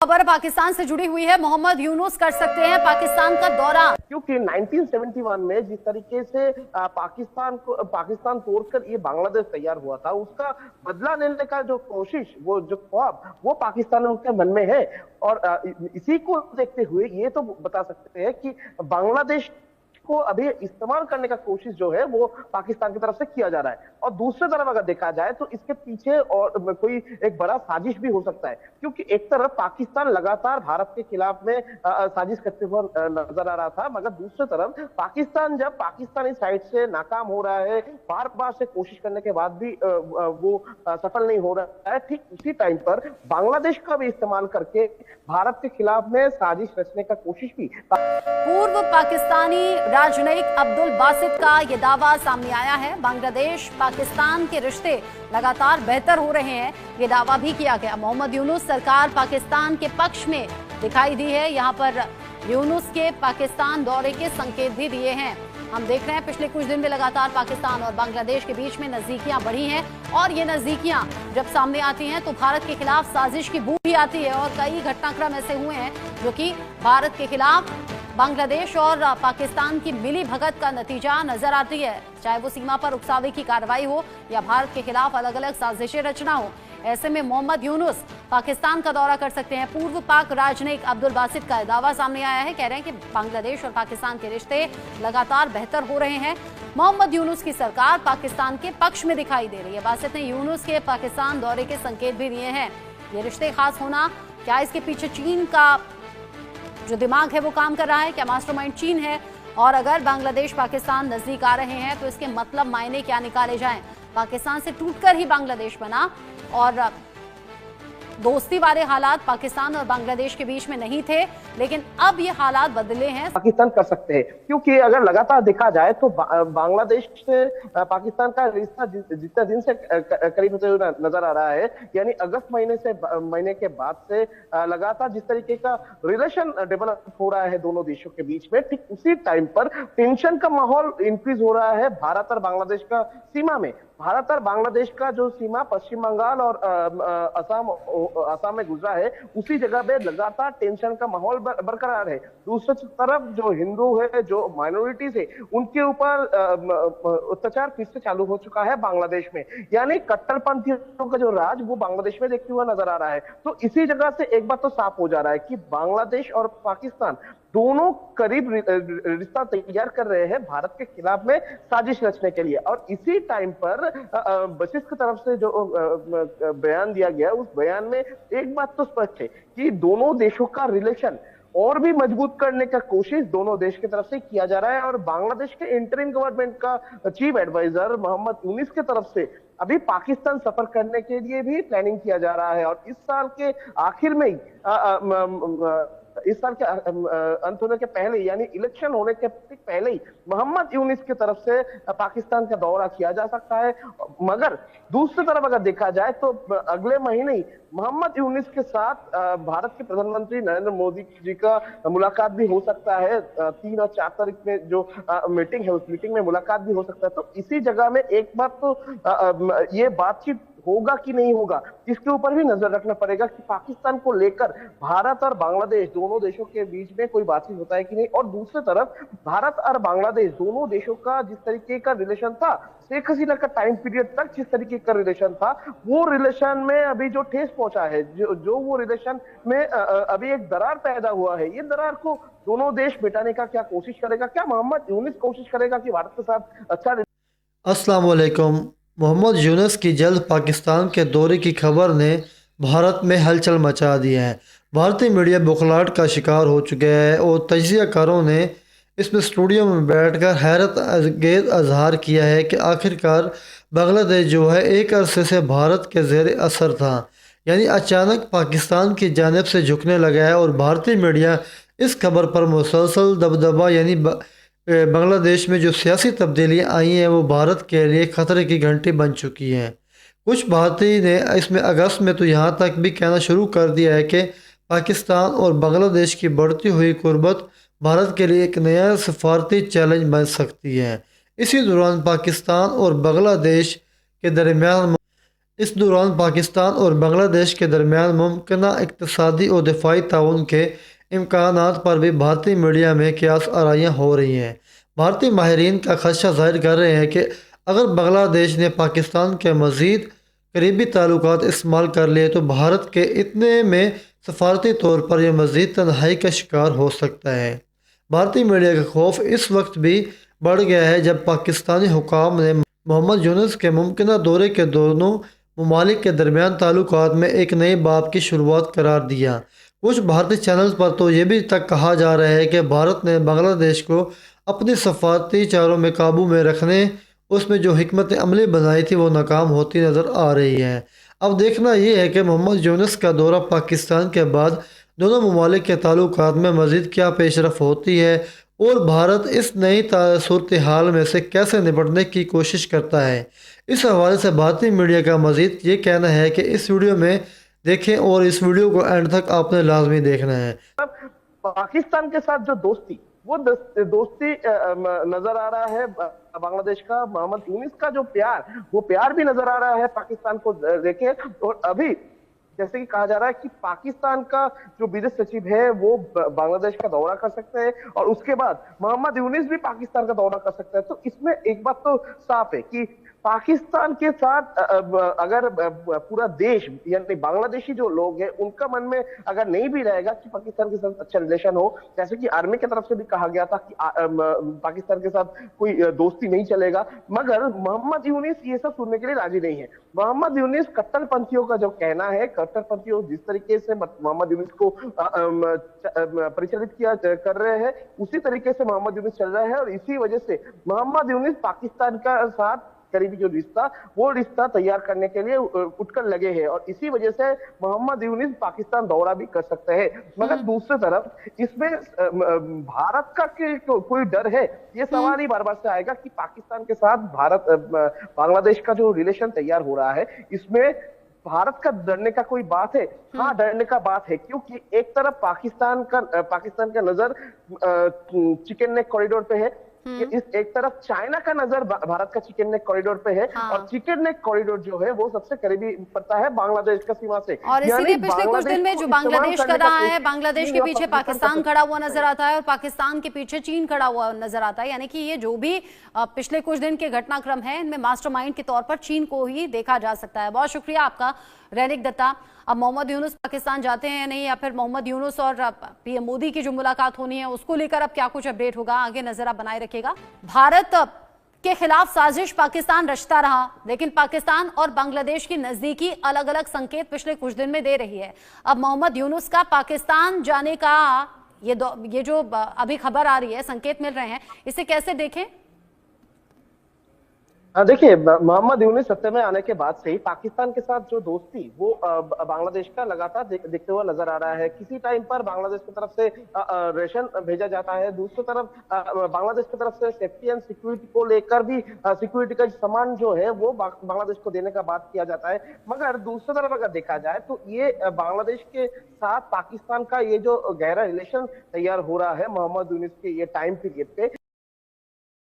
खबर पाकिस्तान से जुड़ी हुई है। मोहम्मद यूनुस कर सकते हैं पाकिस्तान का दौरा, क्योंकि 1971 में जिस तरीके से पाकिस्तान तोड़कर ये बांग्लादेश तैयार हुआ था, उसका बदला लेने का जो कोशिश, वो जो ख्वाब, वो पाकिस्तानियों के मन में है। और इसी को देखते हुए ये तो बता सकते हैं कि बांग्लादेश को अभी इस्तेमाल करने का कोशिश जो है वो पाकिस्तान की तरफ से किया जा रहा है। और दूसरी तरफ अगर देखा जाए तो इसके पीछे और कोई एक बड़ा साजिश भी हो सकता है, क्योंकि एक तरफ पाकिस्तान लगातार भारत के खिलाफ में साजिश करते हुए नजर आ रहा था, मगर दूसरी तरफ पाकिस्तान जब पाकिस्तानी साइड से नाकाम हो रहा है, बार बार से कोशिश करने के बाद भी वो सफल नहीं हो रहा है, ठीक उसी टाइम पर बांग्लादेश का भी इस्तेमाल करके भारत के खिलाफ में साजिश रचने का कोशिश भी। पूर्व पाकिस्तानी राजनयिक अब्दुल बासित का यह दावा सामने आया है। बांग्लादेश पाकिस्तान के रिश्ते लगातार बेहतर हो रहे हैं, ये दावा भी किया गया। मोहम्मद यूनुस सरकार पाकिस्तान के पक्ष में दिखाई दी है। यहाँ पर यूनुस के पाकिस्तान दौरे के संकेत भी दिए हैं। हम देख रहे हैं पिछले कुछ दिन में लगातार पाकिस्तान और बांग्लादेश के बीच में नजदीकियां बढ़ी हैं, और ये नजदीकियां जब सामने आती हैं तो भारत के खिलाफ साजिश की बू भी आती है। और कई घटनाक्रम ऐसे हुए हैं जो कि भारत के खिलाफ बांग्लादेश और पाकिस्तान की मिली भगत का नतीजा नजर आती है, चाहे वो सीमा पर उकसावे की कार्रवाई हो या भारत के खिलाफ अलग अलग साजिशें रचना हो। ऐसे में मोहम्मद यूनुस पाकिस्तान का दौरा कर सकते हैं। पूर्व पाक राजनयिक अब्दुल बासित का दावा सामने आया है, कह रहे हैं कि बांग्लादेश और पाकिस्तान के रिश्ते लगातार बेहतर हो रहे हैं। मोहम्मद यूनुस की सरकार पाकिस्तान के पक्ष में दिखाई दे रही है। बासित ने यूनुस के पाकिस्तान दौरे के संकेत भी दिए हैं। ये रिश्ते खास होना, क्या इसके पीछे चीन का जो दिमाग है वो काम कर रहा है? क्या मास्टरमाइंड चीन है? और अगर बांग्लादेश पाकिस्तान नजदीक आ रहे हैं तो इसके मतलब मायने क्या निकाले जाएं? पाकिस्तान से टूटकर ही बांग्लादेश बना, और दोस्ती वाले हालात पाकिस्तान और बांग्लादेश के बीच में नहीं थे, लेकिन अब ये हालात बदले हैं। पाकिस्तान कर सकते हैं, क्योंकि अगर लगातार देखा जाए तो बांग्लादेश से पाकिस्तान का रिश्ता जितने दिन से करीब होते हुए नजर आ रहा है, यानी अगस्त महीने के बाद से लगातार जिस तरीके का रिलेशन डेवलप हो रहा है दोनों देशों के बीच में, ठीक उसी टाइम पर टेंशन का माहौल इंक्रीज हो रहा है भारत और बांग्लादेश का सीमा में। भारत और बांग्लादेश का जो सीमा पश्चिम बंगाल और असम में गुजरा है, उसी जगह पे लगातार टेंशन का माहौल बरकरार है। दूसरी तरफ जो हिंदू है, जो माइनॉरिटीज है, उनके ऊपर अत्याचार फिर से चालू हो चुका है बांग्लादेश में, यानी कट्टरपंथियों का जो राज वो बांग्लादेश में देखते हुए नजर आ रहा है। तो इसी जगह से एक बात तो साफ हो जा रहा है कि बांग्लादेश और पाकिस्तान दोनों करीब रिश्ता तैयार कर रहे हैं भारत के खिलाफ में साजिश रचने के लिए। और इसी टाइम पर बसित की तरफ से जो बयान दिया गया, उस बयान में एक बात तो स्पष्ट है कि दोनों देशों का रिलेशन और भी मजबूत करने का कोशिश दोनों देश की तरफ से किया जा रहा है। और बांग्लादेश के इंटरिम गवर्नमेंट का चीफ एडवाइजर मोहम्मद यूनुस की तरफ से अभी पाकिस्तान सफर करने के लिए भी प्लानिंग किया जा रहा है। और इस साल के आखिर में ही इस साल के अंत होने के पहले, यानी इलेक्शन होने के पहले ही मोहम्मद यूनुस की तरफ से पाकिस्तान का दौरा किया जा सकता है। मगर दूसरी तरफ अगर देखा जाए तो अगले महीने ही मोहम्मद यूनुस के साथ भारत के प्रधानमंत्री नरेंद्र मोदी जी का मुलाकात भी हो सकता है। 3 और 4 तारीख में जो मीटिंग है, उस मीटिंग में मुलाकात भी हो सकता है। तो इसी जगह में एक बात तो ये बातचीत होगा कि नहीं होगा, इसके ऊपर भी नजर रखना पड़ेगा कि पाकिस्तान को लेकर भारत और बांग्लादेश दोनों देशों के बीच में कोई बातचीत होता है कि नहीं। और दूसरी तरफ भारत और बांग्लादेश दोनों देशों का जिस तरीके का रिलेशन था, शेख हसीना का टाइम पीरियड तक जिस तरीके का रिलेशन था, वो रिलेशन में अभी जो ठेस पहुंचा है, जो वो रिलेशन में अभी एक दरार पैदा हुआ है, ये दरार को दोनों देश मिटाने का क्या कोशिश करेगा? क्या मोहम्मद यूनुस कोशिश करेगा कि भारत के साथ अच्छा? अस्सलाम वालेकुम। मोहम्मद यूनुस की जल्द पाकिस्तान के दौरे की खबर ने भारत में हलचल मचा दी है। भारतीय मीडिया बुखलाहट का शिकार हो चुका है और तजियाकारों ने इसमें स्टूडियो में बैठकर हैरत अंगेज इजहार किया है कि आखिरकार बांग्लादेश जो है एक अरसे से भारत के ज़ेर असर था, यानी अचानक पाकिस्तान की जानिब से झुकने लगा है। और भारतीय मीडिया इस खबर पर मुसलसल दबदबा, यानी बांग्लादेश में जो सियासी तब्दीलियाँ आई हैं वो भारत के लिए ख़तरे की घंटी बन चुकी हैं। कुछ भारतीय ने इसमें अगस्त में तो यहाँ तक भी कहना शुरू कर दिया है कि पाकिस्तान और बांग्लादेश की बढ़ती हुई कुर्बत भारत के लिए एक नया सफारती चैलेंज बन सकती है। इसी दौरान पाकिस्तान और बांग्लादेश के दरमियान इस दौरान पाकिस्तान और बांग्लादेश के दरमियान मुमकिन इक़्तिसादी और दिफाई ताउन के इम्कानात पर भी भारतीय मीडिया में क़यास आराइयाँ हो रही हैं। भारतीय माहिरीन का खदशा जाहिर कर रहे हैं कि अगर बांग्लादेश ने पाकिस्तान के मज़ीद करीबी ताल्लुकात इस्तेमाल कर लिए तो भारत के इतने में सफारती तौर पर यह मज़ीद तन्हाई का शिकार हो सकता है। भारतीय मीडिया का खौफ इस वक्त भी बढ़ गया है जब पाकिस्तानी हुकाम ने मोहम्मद यूनुस के मुमकिन दौरे के दोनों ममालिक के दरमियान ताल्लुकात में एक नए बाब की शुरुआत करार दिया। कुछ भारतीय चैनल्स पर तो ये भी तक कहा जा रहा है कि भारत ने बांग्लादेश को अपनी सफारती चारों में काबू में रखने उसमें जो हिकमत अमली बनाई थी वो नाकाम होती नज़र आ रही है। अब देखना ये है कि मोहम्मद यूनुस का दौरा पाकिस्तान के बाद दोनों ममालिक के ताल्लुकात में मज़ीद क्या पेशरफ होती है और भारत इस नई सूरत हाल में से कैसे निपटने की कोशिश करता है। इस हवाले से भारतीय मीडिया का मज़ीद ये कहना है कि इस वीडियो में देखें और इस वीडियो को एंड तक आपने लाजमी देखना है। पाकिस्तान के साथ जो दोस्ती वो दोस्ती नजर आ रहा है बांग्लादेश का। मोहम्मद यूनुस का जो प्यार वो प्यार भी नजर आ रहा है पाकिस्तान को देखे। और अभी जैसे कि कहा जा रहा है कि पाकिस्तान का जो विदेश सचिव है वो बांग्लादेश का दौरा कर सकते हैं और उसके बाद मोहम्मद यूनुस भी पाकिस्तान का दौरा कर सकते हैं। तो इसमें एक बात तो साफ है कि पाकिस्तान के साथ अगर पूरा देश यानी बांग्लादेशी जो लोग हैं उनका मन में अगर नहीं भी रहेगा कि पाकिस्तान के साथ अच्छा रिलेशन हो, जैसे कि आर्मी की तरफ से भी कहा गया था कि पाकिस्तान के साथ कोई दोस्ती नहीं चलेगा, मगर मोहम्मद यूनुस ये सब सुनने के लिए राजी नहीं है। मोहम्मद यूनुस कट्टरपंथियों का जो कहना है, कट्टरपंथियों जिस तरीके से मोहम्मद यूनुस को परिचालित किया कर रहे हैं उसी तरीके से मोहम्मद यूनुस चल रहा है और इसी वजह से मोहम्मद यूनुस पाकिस्तान का साथ करीबी जो रिश्ता तैयार करने के लिए उठकर लगे हैं और इसी वजह से मोहम्मद यूनुस पाकिस्तान दौरा भी कर सकते हैं। मगर दूसरी तरफ इसमें भारत का कोई डर है, ये सवाल ही बार बार से आएगा कि पाकिस्तान के साथ भारत बांग्लादेश का जो रिलेशन तैयार हो रहा है इसमें भारत का डरने का कोई बात है? हाँ, डरने का बात है, क्योंकि एक तरफ पाकिस्तान का नजर चिकन नेक कॉरिडोर पे है, इस एक तरफ चाइना का नजर भारत का चिकन नेक कॉरिडोर पे है। हाँ। और चिकन नेक कॉरिडोर जो है वो सबसे करीबी पड़ता है बांग्लादेश का सीमा से और इसीलिए पिछले कुछ दिन में जो बांग्लादेश कर रहा है, बांग्लादेश के पीछे पाकिस्तान खड़ा हुआ नजर आता है और पाकिस्तान के पीछे चीन खड़ा हुआ नजर आता है। यानी कि ये जो भी पिछले कुछ दिन के घटनाक्रम है इनमें मास्टरमाइंड के तौर पर चीन को ही देखा जा सकता है। बहुत शुक्रिया आपका रैनिक दत्ता। अब मोहम्मद यूनुस पाकिस्तान जाते हैं या नहीं, या फिर मोहम्मद यूनुस और पीएम मोदी की जो मुलाकात होनी है उसको लेकर अब क्या कुछ अपडेट होगा, आगे नजर आप बनाए रखिएगा। भारत के खिलाफ साजिश पाकिस्तान रचता रहा, लेकिन पाकिस्तान और बांग्लादेश की नजदीकी अलग अलग संकेत पिछले कुछ दिन में दे रही है। अब मोहम्मद यूनुस का पाकिस्तान जाने का ये जो अभी खबर आ रही है, संकेत मिल रहे हैं, इसे कैसे देखें? देखिए, मोहम्मद यूनुस सत्ता में आने के बाद से ही पाकिस्तान के साथ जो दोस्ती वो बांग्लादेश का लगातार दिखते हुआ नजर आ रहा है। किसी टाइम पर बांग्लादेश की तरफ से रेशन भेजा जाता है, दूसरी तरफ बांग्लादेश की तरफ से सेफ्टी एंड सिक्योरिटी को लेकर भी सिक्योरिटी का सामान जो है वो बांग्लादेश को देने का बात किया जाता है। मगर दूसरी तरफ अगर देखा जाए तो ये बांग्लादेश के साथ पाकिस्तान का ये जो गहरा रिलेशन तैयार हो रहा है मोहम्मद यूनुस के ये टाइम पीरियड पे,